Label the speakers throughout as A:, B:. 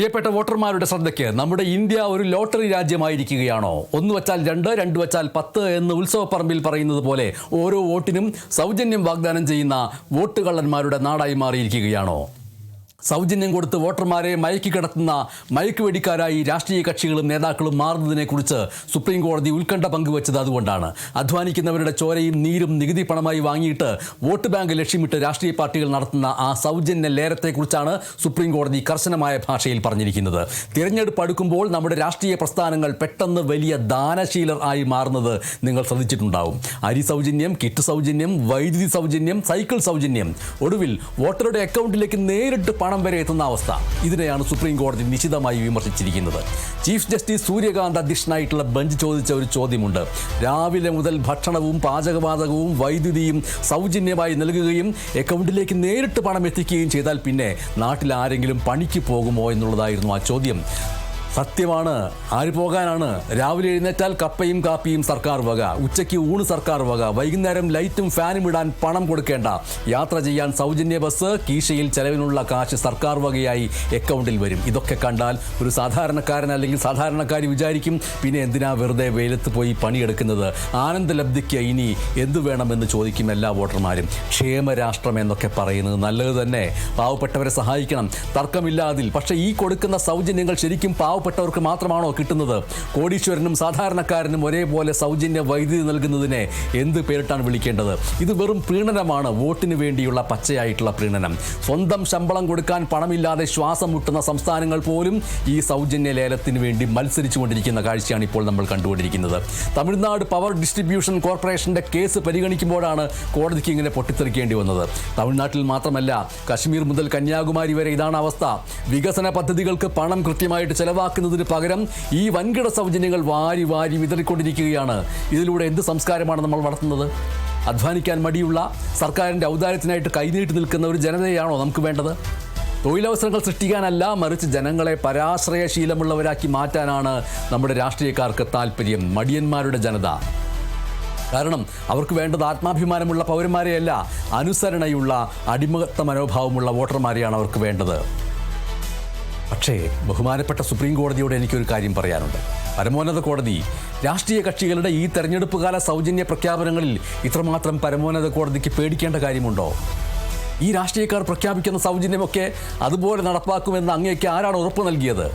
A: പ്രിയപ്പെട്ട വോട്ടർമാരുടെ ശ്രദ്ധയ്ക്ക് നമ്മുടെ ഇന്ത്യ ഒരു ലോട്ടറി രാജ്യമായിരിക്കുകയാണോ? 1 വച്ചാൽ 2, 2 വച്ചാൽ 10 എന്ന് ഉത്സവപ്പറമ്പിൽ പറയുന്നത് പോലെ ഓരോ വോട്ടിനും സൗജന്യം വാഗ്ദാനം ചെയ്യുന്ന വോട്ട് കള്ളന്മാരുടെ നാടായി മാറിയിരിക്കുകയാണോ? സൗജന്യം കൊടുത്ത് വോട്ടർമാരെ മയക്കി കിടത്തുന്ന മയക്കുവെടിക്കാരായി രാഷ്ട്രീയ കക്ഷികളും നേതാക്കളും മാറുന്നതിനെക്കുറിച്ച് സുപ്രീം കോടതി ഉത്കണ്ഠ പങ്കുവച്ചത് അതുകൊണ്ടാണ്. അധ്വാനിക്കുന്നവരുടെ ചോരയും നീരും നികുതി പണമായി വാങ്ങിയിട്ട് വോട്ട് ബാങ്ക് ലക്ഷ്യമിട്ട് രാഷ്ട്രീയ പാർട്ടികൾ നടത്തുന്ന ആ സൗജന്യ ലേലത്തെക്കുറിച്ചാണ് സുപ്രീം കോടതി കർശനമായ ഭാഷയിൽ പറഞ്ഞിരിക്കുന്നത്. തിരഞ്ഞെടുപ്പ് അടുക്കുമ്പോൾ നമ്മുടെ രാഷ്ട്രീയ പ്രസ്ഥാനങ്ങൾ പെട്ടെന്ന് വലിയ ദാനശീലർ ആയി മാറുന്നത് നിങ്ങൾ ശ്രദ്ധിച്ചിട്ടുണ്ടാവും. അരി സൗജന്യം, കിറ്റ് സൗജന്യം, വൈദ്യുതി സൗജന്യം, സൈക്കിൾ സൗജന്യം, ഒടുവിൽ വോട്ടറുടെ അക്കൗണ്ടിലേക്ക് നേരിട്ട് പണം വരെ എത്തുന്ന അവസ്ഥ. ഇതിനെയാണ് സുപ്രീം കോടതി നിശിതമായി വിമർശിച്ചിരിക്കുന്നത്. ചീഫ് ജസ്റ്റിസ് സൂര്യകാന്ത് അധ്യക്ഷനായിട്ടുള്ള ബെഞ്ച് ചോദിച്ച ഒരു ചോദ്യമുണ്ട്. രാവിലെ മുതൽ ഭക്ഷണവും പാചകവാതകവും വൈദ്യുതിയും സൗജന്യമായി നൽകുകയും അക്കൗണ്ടിലേക്ക് നേരിട്ട് പണം എത്തിക്കുകയും ചെയ്താൽ പിന്നെ നാട്ടിൽ ആരെങ്കിലും പണിക്ക് പോകുമോ എന്നുള്ളതായിരുന്നു ആ ചോദ്യം. സത്യമാണ്. ആര് പോകാനാണ്? രാവിലെ എഴുന്നേറ്റാൽ കപ്പയും കാപ്പിയും സർക്കാർ വക, ഉച്ചയ്ക്ക് ഊണ് സർക്കാർ വക, വൈകുന്നേരം ലൈറ്റും ഫാനും ഇടാൻ പണം കൊടുക്കേണ്ട, യാത്ര ചെയ്യാൻ സൗജന്യ ബസ്, കീശയിൽ ചെലവിനുള്ള കാശ് സർക്കാർ വകയായി അക്കൗണ്ടിൽ വരും. ഇതൊക്കെ കണ്ടാൽ ഒരു സാധാരണക്കാരൻ അല്ലെങ്കിൽ സാധാരണക്കാരി വിചാരിക്കും, പിന്നെ എന്തിനാ വെറുതെ വെയിലത്ത് പോയി പണിയെടുക്കുന്നത്? ആനന്ദലബ്ധിക്ക് ഇനി എന്തു വേണമെന്ന് ചോദിക്കും എല്ലാ വോട്ടർമാരും. ക്ഷേമരാഷ്ട്രം എന്നൊക്കെ പറയുന്നത് നല്ലത് തന്നെ, പാവപ്പെട്ടവരെ സഹായിക്കണം, തർക്കമില്ല അതിൽ. പക്ഷേ ഈ കൊടുക്കുന്ന സൗജന്യങ്ങൾ ശരിക്കും പാവപ്പെട്ടവർക്ക് മാത്രമാണോ കിട്ടുന്നത്? കോടീശ്വരനും സാധാരണക്കാരനും ഒരേപോലെ സൗജന്യ വൈദ്യുതി നൽകുന്നതിനെ എന്ത് പേരിട്ടാണ് വിളിക്കേണ്ടത്? ഇത് വെറും പ്രീണനമാണ്, വോട്ടിന് വേണ്ടിയുള്ള പച്ചയായിട്ടുള്ള പ്രീണനം. സ്വന്തം ശമ്പളം കൊടുക്കാൻ പണമില്ലാതെ ശ്വാസം മുട്ടുന്ന സംസ്ഥാനങ്ങൾ പോലും ഈ സൗജന്യ ലേലത്തിന് വേണ്ടി മത്സരിച്ചു കൊണ്ടിരിക്കുന്ന കാഴ്ചയാണ് ഇപ്പോൾ നമ്മൾ കണ്ടുകൊണ്ടിരിക്കുന്നത്. തമിഴ്നാട് പവർ ഡിസ്ട്രിബ്യൂഷൻ കോർപ്പറേഷന്റെ കേസ് പരിഗണിക്കുമ്പോഴാണ് കോടതിക്ക് ഇങ്ങനെ പൊട്ടിത്തെറിക്കേണ്ടി വന്നത്. തമിഴ്നാട്ടിൽ മാത്രമല്ല, കശ്മീർ മുതൽ കന്യാകുമാരി വരെ ഇതാണ് അവസ്ഥ. വികസന പദ്ധതികൾക്ക് പണം കൃത്യമായിട്ട് ചെലവാക്കുന്നതിന് പകരം ഈ വൻകിട സൗജന്യങ്ങൾ വാരി വാരി വിതറിക്കൊണ്ടിരിക്കുകയാണ്. ഇതിലൂടെ എന്ത് സംസ്കാരമാണ് നമ്മൾ വളർത്തുന്നത്? അധ്വാനിക്കാൻ മടിയുള്ള, സർക്കാരിൻ്റെ ഔദാര്യത്തിനായിട്ട് കൈനീട്ടി നിൽക്കുന്ന ഒരു ജനതയാണോ നമുക്ക് വേണ്ടത്? തൊഴിലവസരങ്ങൾ സൃഷ്ടിക്കാനല്ല, മറിച്ച് ജനങ്ങളെ പരാശ്രയശീലമുള്ളവരാക്കി മാറ്റാനാണ് നമ്മുടെ രാഷ്ട്രീയക്കാർക്ക് താല്പര്യം. മടിയന്മാരുടെ ജനത. കാരണം അവർക്ക് വേണ്ടത് ആത്മാഭിമാനമുള്ള പൗരന്മാരെയല്ല, അനുസരണയുള്ള അടിമത്ത മനോഭാവമുള്ള വോട്ടർമാരെയാണ് അവർക്ക് വേണ്ടത്. പക്ഷേ ബഹുമാനപ്പെട്ട സുപ്രീം കോടതിയോട് എനിക്കൊരു കാര്യം പറയാനുണ്ട്. പരമോന്നത കോടതി രാഷ്ട്രീയ കക്ഷികളുടെ ഈ തെരഞ്ഞെടുപ്പ് കാല സൗജന്യ പ്രഖ്യാപനങ്ങളിൽ ഇത്രമാത്രം പരമോന്നത കോടതിക്ക് പേടിക്കേണ്ട കാര്യമുണ്ടോ? ഈ രാഷ്ട്രീയക്കാർ പ്രഖ്യാപിക്കുന്ന സൗജന്യമൊക്കെ അതുപോലെ നടപ്പാക്കുമെന്ന് അങ്ങേക്ക് ആരാണ് ഉറപ്പ് നൽകിയത്?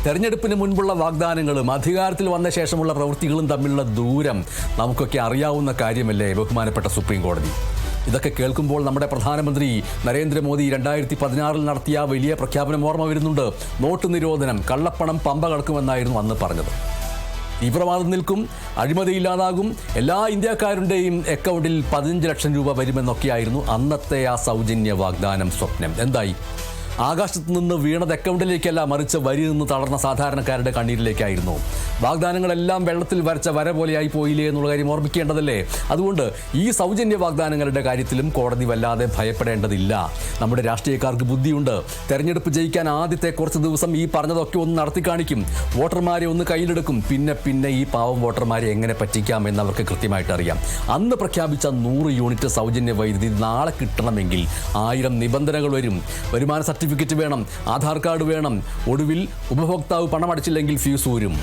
A: തെരഞ്ഞെടുപ്പിന് മുൻപുള്ള വാഗ്ദാനങ്ങളും അധികാരത്തിൽ വന്ന ശേഷമുള്ള പ്രവൃത്തികളും തമ്മിലുള്ള ദൂരം നമുക്കൊക്കെ അറിയാവുന്ന കാര്യമല്ലേ ബഹുമാനപ്പെട്ട സുപ്രീം കോടതി? ഇതൊക്കെ കേൾക്കുമ്പോൾ നമ്മുടെ പ്രധാനമന്ത്രി നരേന്ദ്രമോദി 2016 നടത്തിയ വലിയ പ്രഖ്യാപനം ഓർമ്മ വരുന്നുണ്ട്. നോട്ട് നിരോധനം, കള്ളപ്പണം പമ്പ കടക്കുമെന്നായിരുന്നു അന്ന് പറഞ്ഞത്. തീവ്രവാദം നിൽക്കും, അഴിമതിയില്ലാതാകും, എല്ലാ ഇന്ത്യക്കാരുടെയും അക്കൗണ്ടിൽ 15 ലക്ഷം രൂപ വരുമെന്നൊക്കെയായിരുന്നു അന്നത്തെ ആ സൗജന്യ വാഗ്ദാനം സ്വപ്നം. എന്തായി? ആകാശത്ത് നിന്ന് വീണത് അക്കൗണ്ടിലേക്കല്ല, മറിച്ച് വരി നിന്ന് തളർന്ന സാധാരണക്കാരുടെ കണ്ണീരിലേക്കായിരുന്നു. വാഗ്ദാനങ്ങളെല്ലാം വെള്ളത്തിൽ വരച്ച വര പോലെയായി പോയില്ലേ എന്നുള്ള കാര്യം ഓർമ്മിക്കേണ്ടതല്ലേ? അതുകൊണ്ട് ഈ സൗജന്യ വാഗ്ദാനങ്ങളുടെ കാര്യത്തിലും കോടതി വല്ലാതെ ഭയപ്പെടേണ്ടതില്ല. നമ്മുടെ രാഷ്ട്രീയക്കാർക്ക് ബുദ്ധിയുണ്ട്. തെരഞ്ഞെടുപ്പ് ജയിക്കാൻ ആദ്യത്തെ കുറച്ച് ദിവസം ഈ പറഞ്ഞതൊക്കെ ഒന്ന് നടത്തി കാണിക്കും, വോട്ടർമാരെ ഒന്ന് കയ്യിലെടുക്കും. പിന്നെ ഈ പാവം വോട്ടർമാരെ എങ്ങനെ പറ്റിക്കാം എന്നവർക്ക് കൃത്യമായിട്ട് അറിയാം. അന്ന് പ്രഖ്യാപിച്ച 100 യൂണിറ്റ് സൗജന്യ വൈദ്യുതി നാളെ കിട്ടണമെങ്കിൽ 1000 നിബന്ധനകൾ വരും. വരുമാന സർട്ടിഫിക്കറ്റ് വേണം, ആധാർ കാർഡ് വേണം, ഒടുവിൽ ഉപഭോക്താവ് പണമടച്ചില്ലെങ്കിൽ ഫീസ് ഊരും.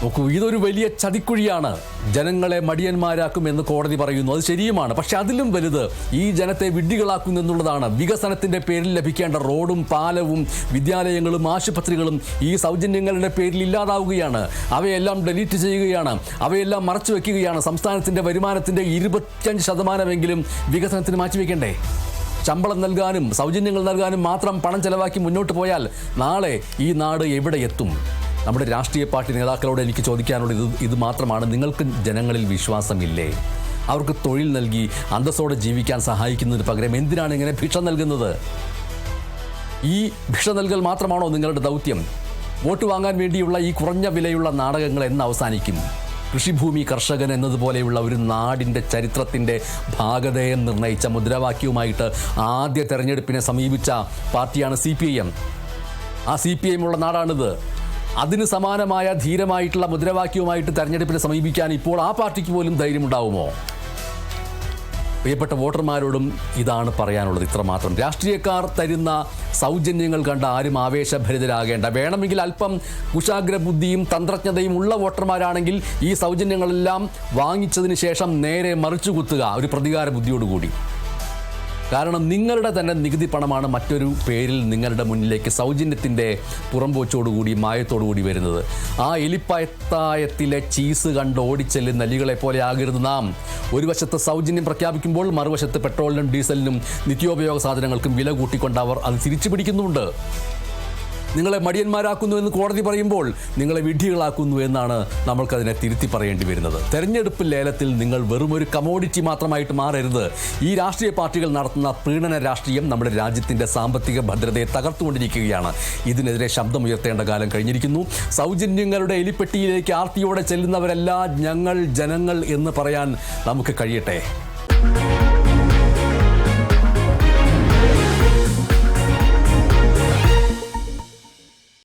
A: നോക്കൂ, ഇതൊരു വലിയ ചതിക്കുഴിയാണ്. ജനങ്ങളെ മടിയന്മാരാക്കുമെന്ന് കോടതി പറയുന്നു, അത് ശരിയുമാണ്. പക്ഷെ അതിലും വലുത് ഈ ജനത്തെ വിഡ്ഢികളാക്കുന്നു എന്നുള്ളതാണ്. വികസനത്തിൻ്റെ പേരിൽ ലഭിക്കേണ്ട റോഡും പാലവും വിദ്യാലയങ്ങളും ആശുപത്രികളും ഈ സൗജന്യങ്ങളുടെ പേരിൽ ഇല്ലാതാവുകയാണ്. അവയെല്ലാം ഡിലീറ്റ് ചെയ്യുകയാണ്, അവയെല്ലാം മറച്ചു വയ്ക്കുകയാണ്. സംസ്ഥാനത്തിൻ്റെ വരുമാനത്തിൻ്റെ 25% വികസനത്തിന് മാറ്റിവെക്കണ്ടേ? ശമ്പളം നൽകാനും സൗജന്യങ്ങൾ നൽകാനും മാത്രം പണം ചെലവാക്കി മുന്നോട്ട് പോയാൽ നാളെ ഈ നാട് എവിടെ എത്തും? നമ്മുടെ രാഷ്ട്രീയ പാർട്ടി നേതാക്കളോട് എനിക്ക് ചോദിക്കാനുള്ളത് ഇത് മാത്രമാണ്. നിങ്ങൾക്ക് ജനങ്ങളിൽ വിശ്വാസമില്ലേ? അവർക്ക് തൊഴിൽ നൽകി അന്തസ്സോടെ ജീവിക്കാൻ സഹായിക്കുന്നതിന് പകരം എന്തിനാണ് ഇങ്ങനെ ഭിക്ഷ നൽകുന്നത്? ഈ ഭിക്ഷ നൽകൽ മാത്രമാണോ നിങ്ങളുടെ ദൗത്യം? വോട്ട് വാങ്ങാൻ വേണ്ടിയുള്ള ഈ കുറഞ്ഞ വിലയുള്ള നാടകങ്ങൾ എന്ന് അവസാനിക്കും? കൃഷിഭൂമി കർഷകൻ എന്നതുപോലെയുള്ള ഒരു നാടിൻ്റെ ചരിത്രത്തിൻ്റെ ഭാഗതയെ നിർണയിച്ച മുദ്രാവാക്യവുമായിട്ട് ആദ്യ തെരഞ്ഞെടുപ്പിനെ സമീപിച്ച പാർട്ടിയാണ് CPIM. ആ CPIM ഉള്ള നാടാണിത്. അതിന് സമാനമായ ധീരമായിട്ടുള്ള മുദ്രാവാക്യവുമായിട്ട് തെരഞ്ഞെടുപ്പിനെ സമീപിക്കാൻ ഇപ്പോൾ ആ പാർട്ടിക്ക് പോലും ധൈര്യമുണ്ടാവുമോ? പ്രിയപ്പെട്ട വോട്ടർമാരോടും ഇതാണ് പറയാനുള്ളത്, ഇത്രമാത്രം. രാഷ്ട്രീയക്കാർ തരുന്ന സൗജന്യങ്ങൾ കണ്ട് ആരും ആവേശഭരിതരാകേണ്ട. വേണമെങ്കിൽ അല്പം കുശാഗ്രബുദ്ധിയും തന്ത്രജ്ഞതയും ഉള്ള വോട്ടർമാരാണെങ്കിൽ ഈ സൗജന്യങ്ങളെല്ലാം വാങ്ങിച്ചതിന് ശേഷം നേരെ മറിച്ചു കുത്തുക ഒരു പ്രതികാര ബുദ്ധിയോടുകൂടി. കാരണം നിങ്ങളുടെ തന്നെ നികുതി പണമാണ് മറ്റൊരു പേരിൽ നിങ്ങളുടെ മുന്നിലേക്ക് സൗജന്യത്തിൻ്റെ പുറംപോച്ചോടുകൂടി മായത്തോടുകൂടി വരുന്നത്. ആ എലിപ്പയത്തായത്തിലെ ചീസ് കണ്ട് ഓടിച്ചെല്ലുന്ന എലികളെ പോലെ ആകരുത് നാം. ഒരു വശത്ത് സൗജന്യം പ്രഖ്യാപിക്കുമ്പോൾ മറുവശത്ത് പെട്രോളിനും ഡീസലിനും നിത്യോപയോഗ സാധനങ്ങൾക്കും വില കൂട്ടിക്കൊണ്ട് അവർ അത് തിരിച്ചു പിടിക്കുന്നുണ്ട്. നിങ്ങളെ മടിയന്മാരാക്കുന്നു എന്ന് കോടതി പറയുമ്പോൾ നിങ്ങളെ വിഡ്ഢികളാക്കുന്നു എന്നാണ് നമ്മൾക്കതിനെ തിരുത്തി പറയേണ്ടി വരുന്നത്. തെരഞ്ഞെടുപ്പ് ലേലത്തിൽ നിങ്ങൾ വെറുമൊരു കമോഡിറ്റി മാത്രമായിട്ട് മാറരുത്. ഈ രാഷ്ട്രീയ പാർട്ടികൾ നടത്തുന്ന പ്രീണന രാഷ്ട്രീയം നമ്മുടെ രാജ്യത്തിൻ്റെ സാമ്പത്തിക ഭദ്രതയെ തകർത്തുകൊണ്ടിരിക്കുകയാണ്. ഇതിനെതിരെ ശബ്ദമുയർത്തേണ്ട കാലം കഴിഞ്ഞിരിക്കുന്നു. സൗജന്യങ്ങളുടെ എലിപ്പെട്ടിയിലേക്ക് ആർത്തിയോടെ ചെല്ലുന്നവരല്ല ഞങ്ങൾ ജനങ്ങൾ എന്ന് പറയാൻ നമുക്ക് കഴിയട്ടെ.